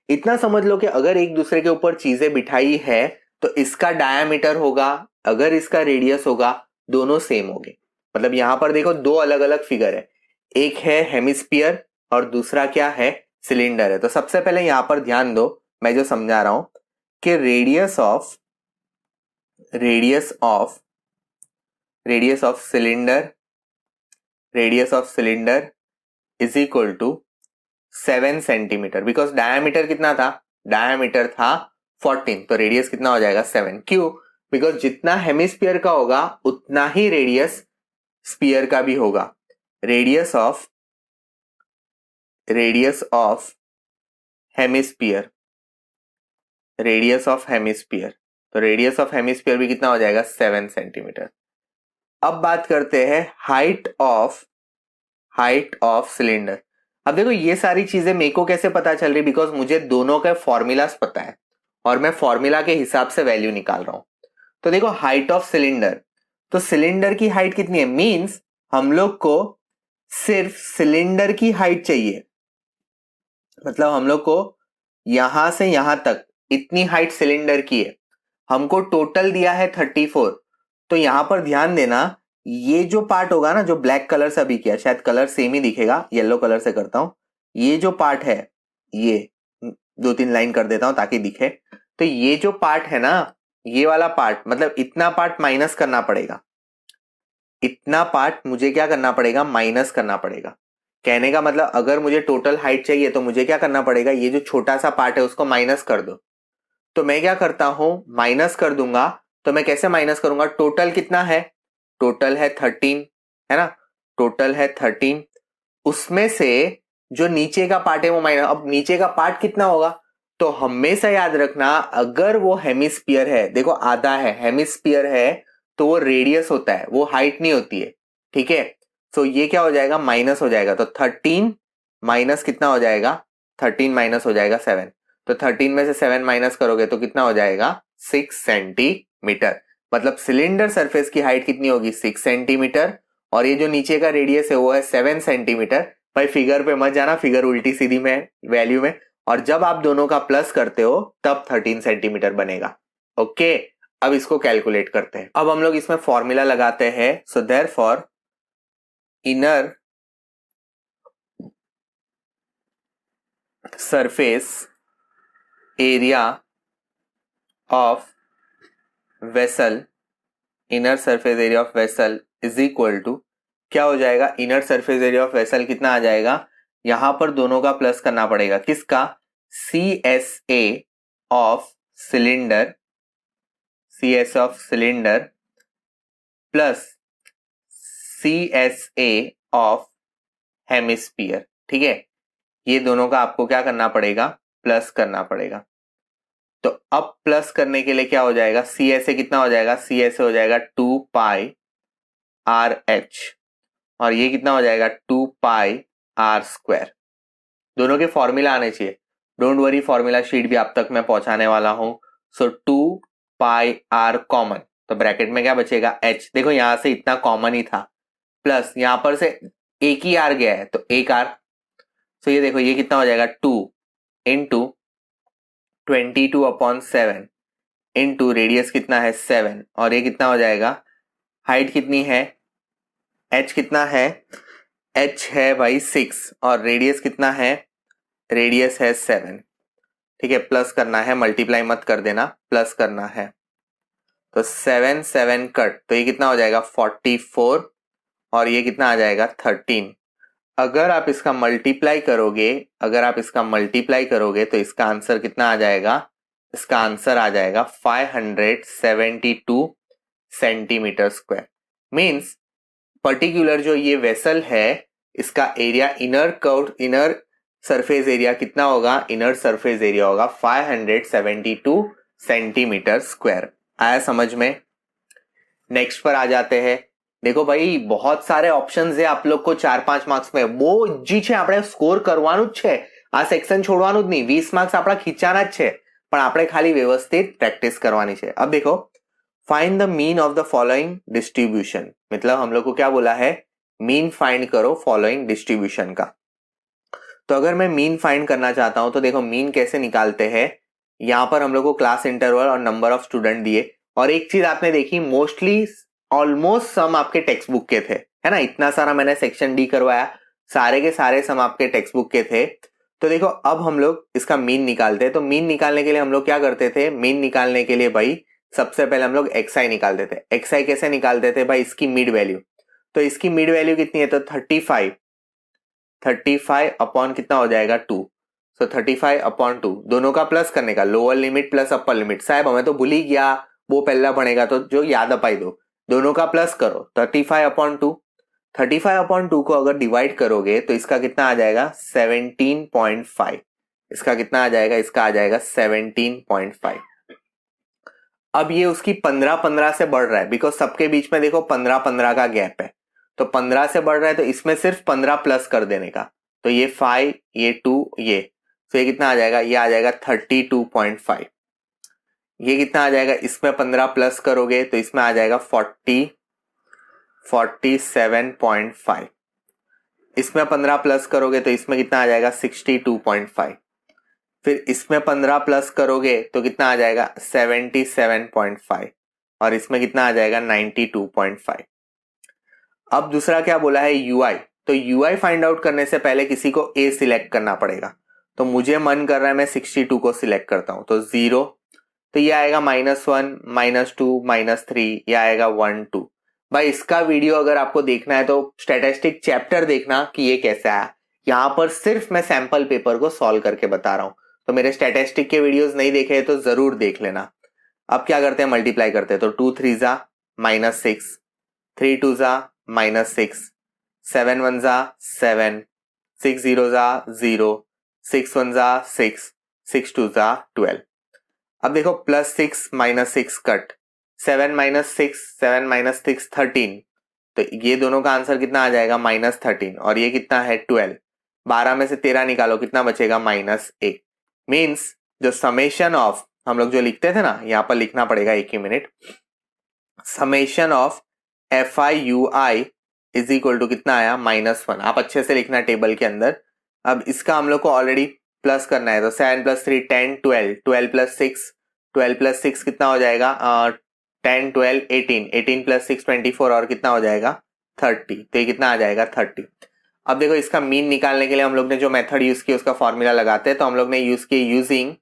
इतना समझ लो कि अगर एक दूसरे के ऊपर चीजें बिठाई है तो इसका डायामीटर होगा, अगर इसका रेडियस होगा, दोनों सेम होंगे। मतलब यहां पर देखो दो अलग अलग फिगर है, एक है हेमिस्फीयर और दूसरा क्या है, सिलेंडर है। तो सबसे पहले यहां पर ध्यान दो, मैं जो समझा रहा हूं कि radius of cylinder is equal to 7 centimetre, because diameter कितना था, डायमीटर था 14, तो रेडियस कितना हो जाएगा 7। क्यों, बिकॉज जितना हेमिस्फीयर का होगा उतना ही रेडियस स्फीयर का भी होगा। रेडियस ऑफ हेमिस्फीयर, तो रेडियस ऑफ हेमिस्फीयर भी कितना हो जाएगा 7 सेंटीमीटर। अब बात करते हैं हाइट ऑफ सिलेंडर। अब देखो ये सारी चीजें मेरे को कैसे पता चल रही, बिकॉज मुझे दोनों के फॉर्मूलास पता है और मैं फॉर्मूला के हिसाब से वैल्यू निकाल रहा हूं। तो देखो हाइट ऑफ सिलेंडर, तो सिलेंडर की हाइट कितनी है, मींस हम लोग को सिर्फ सिलेंडर की हाइट चाहिए, मतलब हम लोग को यहां से यहां तक इतनी हाइट सिलेंडर की है। हमको टोटल दिया है 34, तो यहां पर ध्यान देना, ये जो पार्ट होगा ना, जो ब्लैक कलर से अभी किया, शायद कलर सेम ही दिखेगा, येलो कलर से करता हूं, ये जो पार्ट है, ये 2-3 लाइन कर देता हूं ताकि दिखे। तो ये जो पार्ट है ना, ये वाला पार्ट, मतलब इतना पार्ट माइनस करना पड़ेगा, इतना पार्ट मुझे क्या करना पड़ेगा, माइनस करना पड़ेगा। कहने का मतलब अगर मुझे टोटल हाइट चाहिए तो मुझे क्या करना पड़ेगा, ये जो छोटा सा पार्ट है उसको माइनस कर दो। तो मैं क्या करता हूं, माइनस कर दूंगा। तो मैं कैसे माइनस करूंगा, टोटल कितना है, टोटल है 13, है ना, टोटल है 13, उसमें से जो नीचे का पार्ट है वो माइनस। अब नीचे का पार्ट कितना होगा, तो हमेशा याद रखना अगर वो हेमिस्फीयर है, देखो आधा है हेमिस्फीयर है, तो वो रेडियस होता है, वो हाइट नहीं होती है, ठीक है। तो ये क्या हो जाएगा, माइनस हो जाएगा। तो 13 माइनस कितना हो जाएगा 13 माइनस हो जाएगा 7, तो 13 में से 7 माइनस करोगे तो कितना हो जाएगा 6 सेंटीमीटर। मतलब सिलेंडर सरफेस की हाइट कितनी होगी 6 सेंटीमीटर और ये जो नीचे का रेडियस है वो है 7 सेंटीमीटर। भाई फिगर पे मत जाना, फिगर उल्टी सीधी में वैल्यू में, और जब आप दोनों का प्लस करते हो तब 13 सेंटीमीटर बनेगा। ओके, अब इसको कैलकुलेट करते हैं। अब हम लोग इसमें फॉर्मूला लगाते हैं। So therefore inner surface area of vessel, inner surface area of vessel is equal to, क्या हो जाएगा, inner surface area of vessel कितना आ जाएगा, यहां पर दोनों का प्लस करना पड़ेगा, किसका, C S A of cylinder, C S of cylinder plus C S A of hemisphere. ठीक है, ये दोनों का आपको क्या करना पड़ेगा, प्लस करना पड़ेगा। तो अब प्लस करने के लिए क्या हो जाएगा, सी एस ए कितना हो जाएगा, सी एस ए हो जाएगा 2 पाई आर एच और ये कितना हो जाएगा 2 पाई आर स्क्वायर। दोनों के फॉर्मूला आने चाहिए, डोंट वरी, फॉर्मूला शीट भी आप तक मैं पहुंचाने वाला हूं। सो 2 पाई आर कॉमन, तो ब्रैकेट में क्या बचेगा एच, देखो यहां से इतना कॉमन ही था, प्लस यहां पर से एक ही आर गया है तो एक आर, तो ये देखो ये कितना हो जाएगा 2 इंटू 22/7 इंटू रेडियस कितना है 7 और ये कितना हो जाएगा, हाइट कितनी है, एच कितना है, एच है भाई 6 और रेडियस कितना है, रेडियस है 7। ठीक है, प्लस करना है, मल्टीप्लाई मत कर देना, प्लस करना है। तो 7 7 कट, तो ये कितना हो जाएगा 44 और ये कितना आ जाएगा 13। अगर आप इसका मल्टीप्लाई करोगे, अगर आप इसका मल्टीप्लाई करोगे तो इसका आंसर कितना आ जाएगा, इसका आंसर आ जाएगा 572 सेंटीमीटर स्क्वायर। मींस पर्टिकुलर जो ये वेसल है इसका area, inner curve, inner surface area कितना होगा, इनर सरफेस एरिया होगा 572 सेंटीमीटर स्क्वायर। आया समझ में। नेक्स्ट पर आ जाते हैं। देखो भाई बहुत सारे ऑप्शंस है आप लोग को 4-5 मार्क्स में, वो जी છે આપણે સ્કોર કરવાનું જ છે, આ સેક્શન છોડવાનું જ નહીં, 20 માર્ક્સ આપણા ખીચાના જ છે, પણ આપણે ખાલી વ્યવસ્થિત પ્રેક્ટિસ કરવાની છે। अब देखो, find the mean of the following distribution, मतलब हम लोग को क्या बोला है, मीन फाइंड करो फॉलोइंग डिस्ट्रीब्यूशन का। तो अगर मैं मीन फाइंड करना चाहता हूं तो देखो मीन कैसे निकालते हैं, यहां पर हम लोग को क्लास इंटरवल और नंबर ऑफ स्टूडेंट दिए, और एक चीज आपने देखी, मोस्टली ऑलमोस्ट सम आपके टेक्स्ट बुक के थे, है ना, इतना सारा मैंने सेक्शन डी करवाया, सारे के सारे सम आपके टेक्स्ट बुक के थे। तो देखो अब हम लोग इसका मीन निकालते हैं। तो मीन निकालने के लिए हम लोग क्या करते थे, मीन निकालने के लिए भाई सबसे पहले हम लोग एक्सआई निकालते थे। एक्सआई कैसे निकालते थे भाई, इसकी मिड वैल्यू, तो इसकी मिड वैल्यू कितनी है, तो 35 अपॉन कितना हो जाएगा 2, सो 35/2, दोनों का प्लस करने का, lower limit plus upper limit, साहब हमें तो भूल ही गया, वो पहला बनेगा तो जो याद अपाई दो, दोनों का प्लस करो 35/2। 35/2 को अगर डिवाइड करोगे तो इसका कितना आ जाएगा 17.5, इसका कितना आ जाएगा, इसका आ जाएगा 17.5। अब ये उसकी 15-15 से बढ़ रहा है, बिकॉज सबके बीच में देखो 15-15 का गैप है, तो 15 से बढ़ रहा है तो इसमें सिर्फ 15 प्लस कर देने का, तो ये 5, ये 2, ये, तो ये कितना आ जाएगा, ये आ जाएगा 32.5। ये कितना आ जाएगा, इसमें 15 प्लस करोगे तो इसमें आ जाएगा 47.5, इसमें 15 प्लस करोगे तो इसमें कितना आ जाएगा 62.5, फिर इसमें 15 प्लस करोगे तो कितना आ जाएगा 77.5 और इसमें कितना आ जाएगा 92.5। अब दूसरा क्या बोला है, यूआई, तो यूआई फाइंड आउट करने से पहले किसी को ए सिलेक्ट करना पड़ेगा, तो मुझे मन कर रहा है मैं 62 को सिलेक्ट करता हूं, तो 0, तो ये आएगा -1, -2, -3, ये आएगा 1 2। भाई इसका वीडियो अगर आपको देखना है तो स्टैटिस्टिक चैप्टर देखना कि ये कैसे आया, यहां पर सिर्फ मैं सैंपल पेपर को सॉल्व करके बता रहा हूं, तो मेरे स्टैटिस्टिक के वीडियोस नहीं देखे तो जरूर देख लेना। अब क्या करते हैं, मल्टीप्लाई करते हैं, तो 2 3 जा -6, 3 2 जा -6, 7 1 जा 7, 6 0 जा 0, 6 1 जा 6, 6 2 जा 12। अब देखो +6 -6 कट, 7 -6, 7 -6 13, तो ये दोनों का आंसर कितना आ जाएगा -13 और ये कितना है 12, 12 में से 13 निकालो, कितना बचेगा? -1। मीन्स जो समेशन ऑफ हम लोग जो लिखते थे ना, यहाँ पर लिखना पड़ेगा, एक ही मिनट। Summation of FI/UI is equal to कितना आया? -1। आप अच्छे से लिखना टेबल के अंदर। अब इसका हम लोग को ऑलरेडी प्लस करना है, तो 7 + 3 10 12 12 + 6 12 + 6 कितना हो जाएगा? 10 12 18 18 + 6 24 और कितना हो जाएगा? 30। तो ये कितना आ जाएगा? 30। अब देखो इसका मीन निकालने के लिए हम लोग ने जो मेथड यूज किया उसका फॉर्मूला लगाते हैं। तो हम लोग ने यूज किया यूजिंग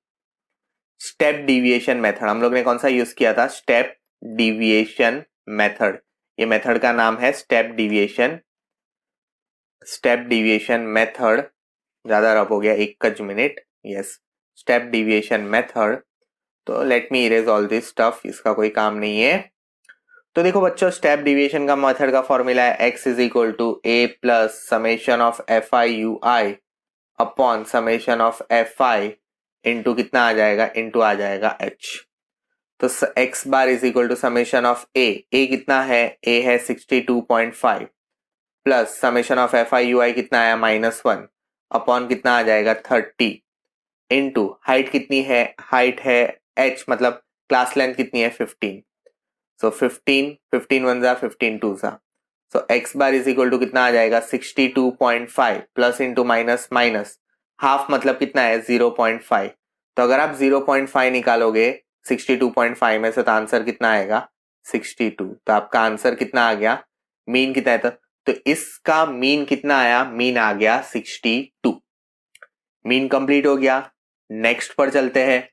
स्टेप डिविएशन मेथड। हम लोग ने कौन सा यूज किया था? Step deviation method. ये मेथड का नाम है स्टेप डिविएशन मेथड। ज्यादा रफ हो गया, एक मिनट। Yes, step deviation method. तो let me erase all this stuff, इसका कोई काम नहीं है। तो देखो बच्चों, स्टेप डिविएशन का मेथड का फॉर्मूला है x = a + summation of FI/UI upon summation of FI into कितना आ जाएगा? इंटू आ जाएगा h। तो x bar = summation of a कितना है? a है 62.5 प्लस समेशन ऑफ FI/UI कितना आया? -1 अपॉन कितना आ जाएगा? 30 इंटू हाइट कितनी है? हाइट है h, मतलब क्लास लेंथ कितनी है? 15। सो 15 15 1 जा 15 2 जा। सो x बार = कितना आ जाएगा? 62.5 plus into minus minus half, मतलब कितना है? 0.5। तो अगर आप 0.5 निकालोगे 62.5 में से तो आंसर कितना आएगा? 62। तो आपका आंसर कितना आ गया? मीन कितना है? तो इसका मीन कितना आया? मीन आ गया 62। मीन कंप्लीट हो गया। नेक्स्ट पर चलते हैं।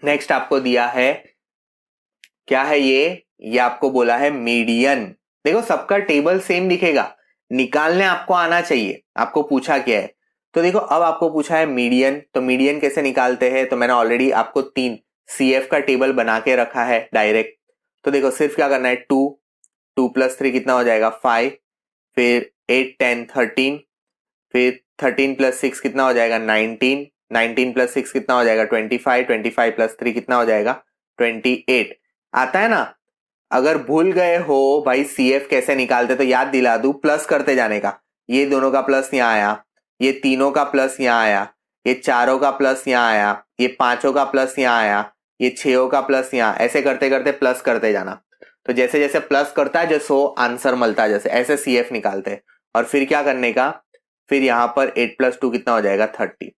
नेक्स्ट आपको दिया है, क्या है ये आपको बोला है मीडियन। देखो सबका टेबल सेम दिखेगा, निकालने आपको आना चाहिए। आपको पूछा क्या है? तो देखो अब आपको पूछा है मीडियन। तो मीडियन कैसे निकालते हैं? तो मैंने ऑलरेडी आपको 3 CF का टेबल बना के रखा है डायरेक्ट। तो देखो सिर्फ क्या करना है, 2 2 + 3 कितना हो जाएगा? 5, फिर 8 10 13, फिर 13 + 6 कितना हो जाएगा? 19 19 + 6 कितना हो जाएगा? 25 25 + 3 कितना हो जाएगा? 28। आता है ना? अगर भूल गए हो भाई CF कैसे निकालते, तो याद दिला दूं, प्लस करते जाने का। ये दोनों का प्लस यहाँ आया, ये तीनों का प्लस यहाँ आया, ये चारों का प्लस यहाँ आया, ये पांचों का प्लस यहाँ आया, ये छहों का प्लस यहाँ, ऐसे करते करते प्लस करते जाना। तो जैसे जैसे प्लस करता है जैसे आंसर मिलता है, जैसे ऐसे CF निकालते हैं। और फिर क्या करने का? फिर यहाँ पर 8 + 2 कितना हो जाएगा? 30।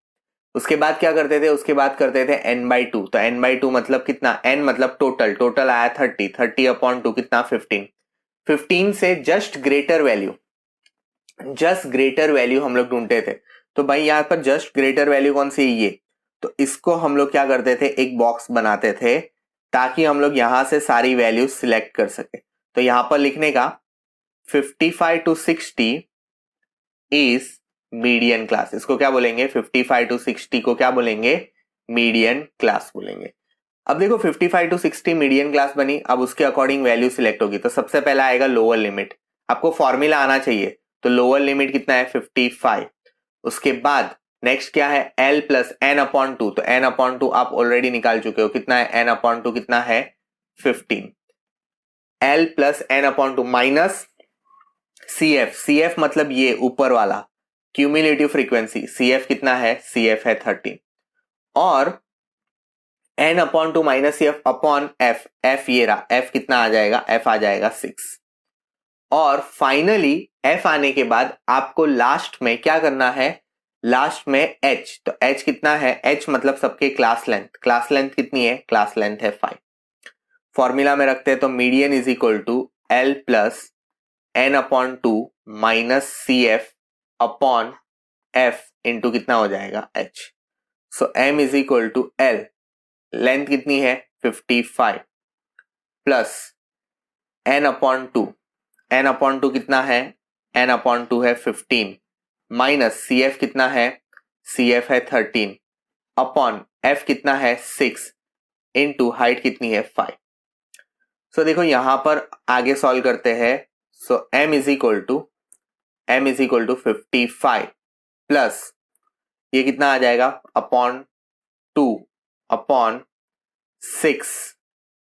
उसके बाद क्या करते थे? उसके बाद करते थे n/2। तो n/2 मतलब कितना? n मतलब टोटल, टोटल आया 30 30 अपॉन 2 कितना? 15। 15 से जस्ट ग्रेटर वैल्यू हम लोग ढूंढते थे। तो भाई यहाँ पर जस्ट ग्रेटर वैल्यू कौन सी? ये। तो इसको हम लोग क्या करते थे? एक बॉक्स बनाते थे ताकि हम लोग यहां से सारी वैल्यू सिलेक्ट कर सके। तो यहां पर लिखने का 55 to 60 इज मीडियन क्लास। इसको क्या बोलेंगे? 55 to 60 को क्या बोलेंगे? मीडियन क्लास बोलेंगे। अब देखो 55 to 60 मीडियन क्लास बनी। अब उसके अकॉर्डिंग वैल्यू सिलेक्ट होगी। तो सबसे पहला आएगा लोअर लिमिट। आपको फॉर्मूला आना चाहिए। तो लोअर लिमिट कितना है? 55। उसके बाद नेक्स्ट क्या है? L + n/2। तो n/2 आप ऑलरेडी निकाल चुके हो, कितना है? n/2 कितना है? 15। L + n/2 माइनस CF मतलब ये ऊपर वाला क्यूमुलेटिव फ्रीक्वेंसी। CF कितना है? CF है 13। और n/2 minus CF upon F ये रहा। F कितना आ जाएगा? F आ जाएगा 6। और फाइनली F आने के बाद आपको लास्ट में क्या करना है? लास्ट में H। तो H कितना है? H मतलब सबके क्लास लेंथ। क्लास लेंथ कितनी है? क्लास लेंथ है 5। फॉर्मूला में रखते हैं तो median = L + n/2 minus CF upon F into कितना हो जाएगा? H। सो M = L, लेंथ कितनी है? 55 प्लस n/2। n/2 कितना है? n/2 है 15 माइनस CF कितना है? CF है 13 अपॉन F कितना है? 6 इंटू हाइट कितनी है? 5। सो देखो यहां पर आगे सॉल्व करते हैं। सो M = 55 प्लस ये कितना आ जाएगा? अपॉन 2 अपॉन 6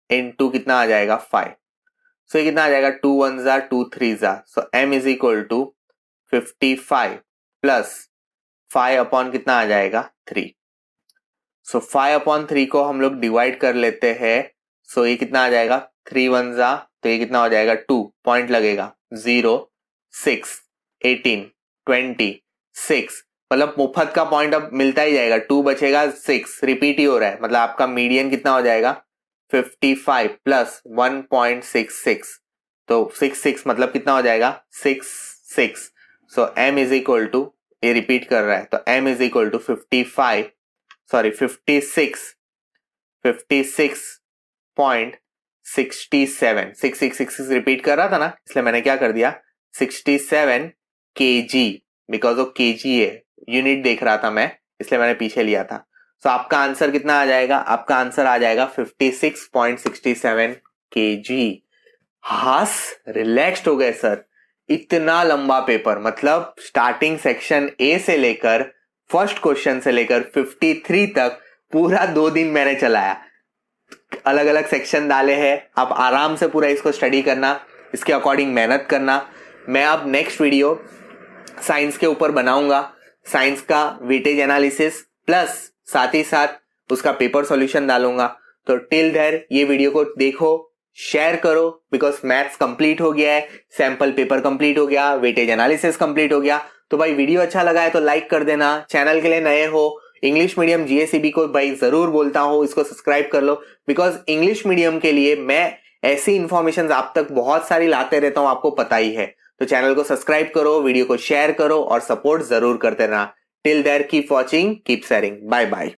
इंटू कितना आ जाएगा? 5। सो ये कितना आ जाएगा? 2 1 जा 2 3 जा। सो M = 55 प्लस 5 अपॉन कितना आ जाएगा 3। सो 5 अपॉन 3 को हम लोग डिवाइड कर लेते हैं। सो ये कितना आ जाएगा 3 1 जा, तो ये कितना हो जाएगा 2, पॉइंट लगेगा 0 6 18 20 6, मतलब मुफ्त का पॉइंट अब मिलता ही जाएगा। 2 बचेगा 6, रिपीट ही हो रहा है, मतलब आपका मीडियन कितना हो जाएगा 55 प्लस 1.66, तो 6 मतलब कितना हो जाएगा 6 6। So m is equal to, ये रिपीट कर रहा है, तो m is equal to 56 56.67, 6666 repeat कर रहा था ना, इसलिए मैंने क्या कर दिया 67 kg, बिकॉज ऑफ kg है, यूनिट देख रहा था मैं, इसलिए मैंने पीछे लिया था। सो आपका आंसर कितना आ जाएगा, आपका आंसर आ जाएगा 56.67 kg। हास रिलैक्स्ड हो गए सर, इतना लंबा पेपर, मतलब स्टार्टिंग सेक्शन ए से लेकर फर्स्ट क्वेश्चन से लेकर 53 तक पूरा 2 दिन मैंने चलाया, अलग अलग सेक्शन डाले हैं। आप आराम से पूरा इसको स्टडी करना, इसके अकॉर्डिंग मेहनत करना। मैं अब नेक्स्ट वीडियो साइंस के ऊपर बनाऊंगा, साइंस का वेटेज एनालिसिस प्लस साथ ही साथ उसका पेपर सॉल्यूशन डालूंगा। तो टिल देयर ये वीडियो को देखो, शेयर करो, बिकॉज मैथ्स कंप्लीट हो गया है, सैंपल पेपर कंप्लीट हो गया, वेटेज एनालिसिस कंप्लीट हो गया। तो भाई वीडियो अच्छा लगा है तो लाइक कर देना, चैनल के लिए नए हो, इंग्लिश मीडियम जीएसईबी को भाई जरूर बोलता हूं इसको सब्सक्राइब कर लो, बिकॉज इंग्लिश मीडियम के लिए मैं ऐसी इंफॉर्मेशन आप तक बहुत सारी लाते रहता हूं, आपको पता ही है। तो चैनल को सब्सक्राइब करो, वीडियो को शेयर करो और सपोर्ट जरूर करते रहना। Till there keep watching, keep sharing, bye bye.